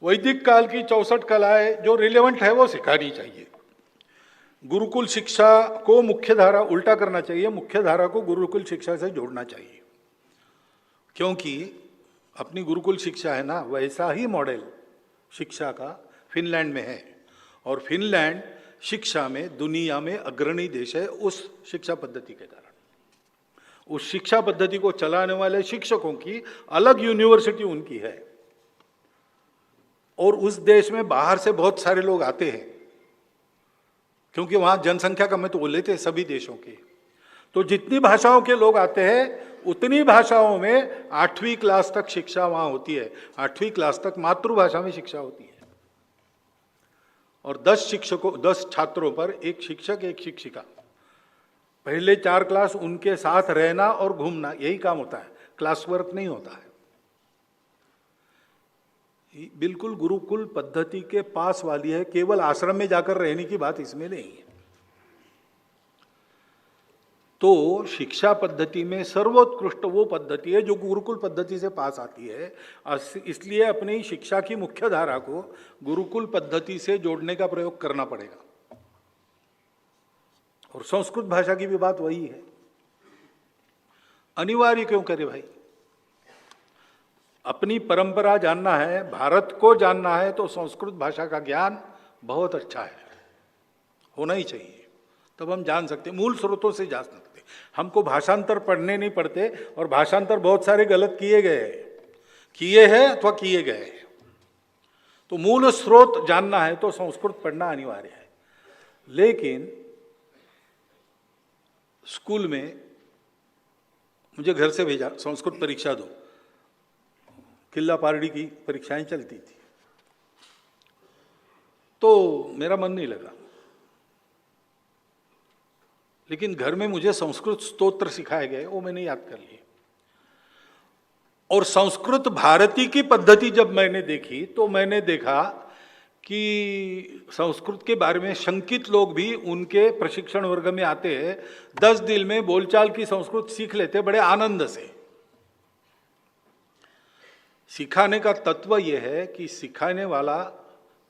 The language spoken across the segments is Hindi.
वैदिक काल की 64 कलाएं जो रिलेवेंट है वो सिखानी चाहिए। गुरुकुल शिक्षा को मुख्य धारा उल्टा करना चाहिए, मुख्य धारा को गुरुकुल शिक्षा से जोड़ना चाहिए, क्योंकि अपनी गुरुकुल शिक्षा है ना, वैसा ही मॉडल शिक्षा का फिनलैंड में है, और फिनलैंड शिक्षा में दुनिया में अग्रणी देश है उस शिक्षा पद्धति के कारण। उस शिक्षा पद्धति को चलाने वाले शिक्षकों की अलग यूनिवर्सिटी उनकी है, और उस देश में बाहर से बहुत सारे लोग आते हैं, क्योंकि वहां जनसंख्या कम है तो वो लेते हैं सभी देशों के। तो जितनी भाषाओं के लोग आते हैं उतनी भाषाओं में 8वीं क्लास तक शिक्षा वहां होती है। 8वीं क्लास तक मातृभाषा में शिक्षा होती है, और 10 छात्रों पर एक शिक्षक एक शिक्षिका। पहले 4 क्लास उनके साथ रहना और घूमना, यही काम होता है, क्लास वर्क नहीं होता है। बिल्कुल गुरुकुल पद्धति के पास वाली है, केवल आश्रम में जाकर रहने की बात इसमें नहीं है। तो शिक्षा पद्धति में सर्वोत्कृष्ट वो पद्धति है जो गुरुकुल पद्धति से पास आती है, इसलिए अपनी शिक्षा की मुख्य धारा को गुरुकुल पद्धति से जोड़ने का प्रयोग करना पड़ेगा। और संस्कृत भाषा की भी बात वही है। अनिवार्य क्यों करे भाई? अपनी परंपरा जानना है, भारत को जानना है, तो संस्कृत भाषा का ज्ञान बहुत अच्छा है, होना ही चाहिए। तब हम जान सकते, मूल स्रोतों से जान सकते। हमको भाषांतर पढ़ने नहीं पड़ते, और भाषांतर बहुत सारे गलत किए हैं अथवा किए गए हैं। तो मूल स्रोत जानना है तो संस्कृत पढ़ना अनिवार्य है। लेकिन स्कूल में मुझे घर से भेजा, संस्कृत परीक्षा दो, किला पारडी की परीक्षाएं चलती थी, तो मेरा मन नहीं लगा। लेकिन घर में मुझे संस्कृत स्तोत्र सिखाए गए, वो मैंने याद कर लिए। और संस्कृत भारती की पद्धति जब मैंने देखी तो मैंने देखा कि संस्कृत के बारे में शंकित लोग भी उनके प्रशिक्षण वर्ग में आते हैं, 10 दिन में बोलचाल की संस्कृत सीख लेते बड़े आनंद से। सिखाने का तत्व यह है कि सिखाने वाला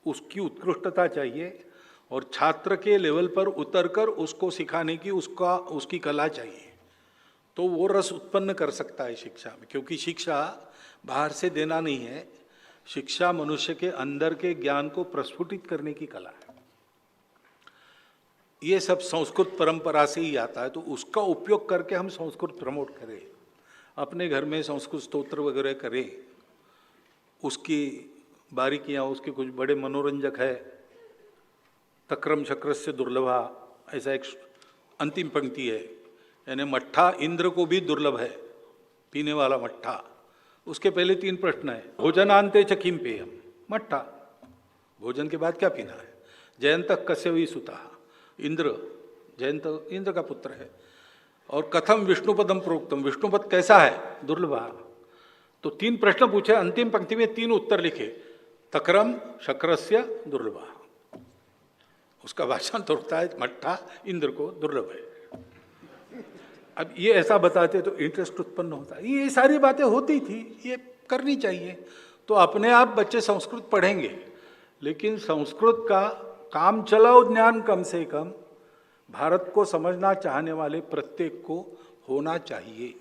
उसकी उत्कृष्टता चाहिए, और छात्र के लेवल पर उतरकर उसको सिखाने की उसकी कला चाहिए, तो वो रस उत्पन्न कर सकता है शिक्षा में। क्योंकि शिक्षा बाहर से देना नहीं है, शिक्षा मनुष्य के अंदर के ज्ञान को प्रस्फुटित करने की कला है। ये सब संस्कृत परंपरा से ही आता है, तो उसका उपयोग करके हम संस्कृत प्रमोट करें, अपने घर में संस्कृत स्तोत्र वगैरह करें। उसकी बारीकियाँ, उसके कुछ बड़े मनोरंजक है। तक्रम शक्रस्य दुर्लभा, ऐसा एक अंतिम पंक्ति है, यानी मट्ठा इंद्र को भी दुर्लभ है, पीने वाला मट्ठा। उसके पहले 3 प्रश्न है। भोजनांते च किम पेयम, मट्ठा, भोजन के बाद क्या पीना है। जयंत कस्यवी सुता, इंद्र, जयंत इंद्र का पुत्र है। और कथम विष्णुपदम प्रोक्तम, विष्णुपद कैसा है, दुर्लभा। तो 3 प्रश्न पूछे, अंतिम पंक्ति में 3 उत्तर लिखे, तक्रम शक्रस्य दुर्लभा। उसका भाषण तो होता है मट्ठा इंद्र को दुर्लभ है। अब ये ऐसा बताते तो इंटरेस्ट उत्पन्न होता है। ये सारी बातें होती थी, ये करनी चाहिए, तो अपने आप बच्चे संस्कृत पढ़ेंगे। लेकिन संस्कृत का काम चलाओ ज्ञान कम से कम भारत को समझना चाहने वाले प्रत्येक को होना चाहिए।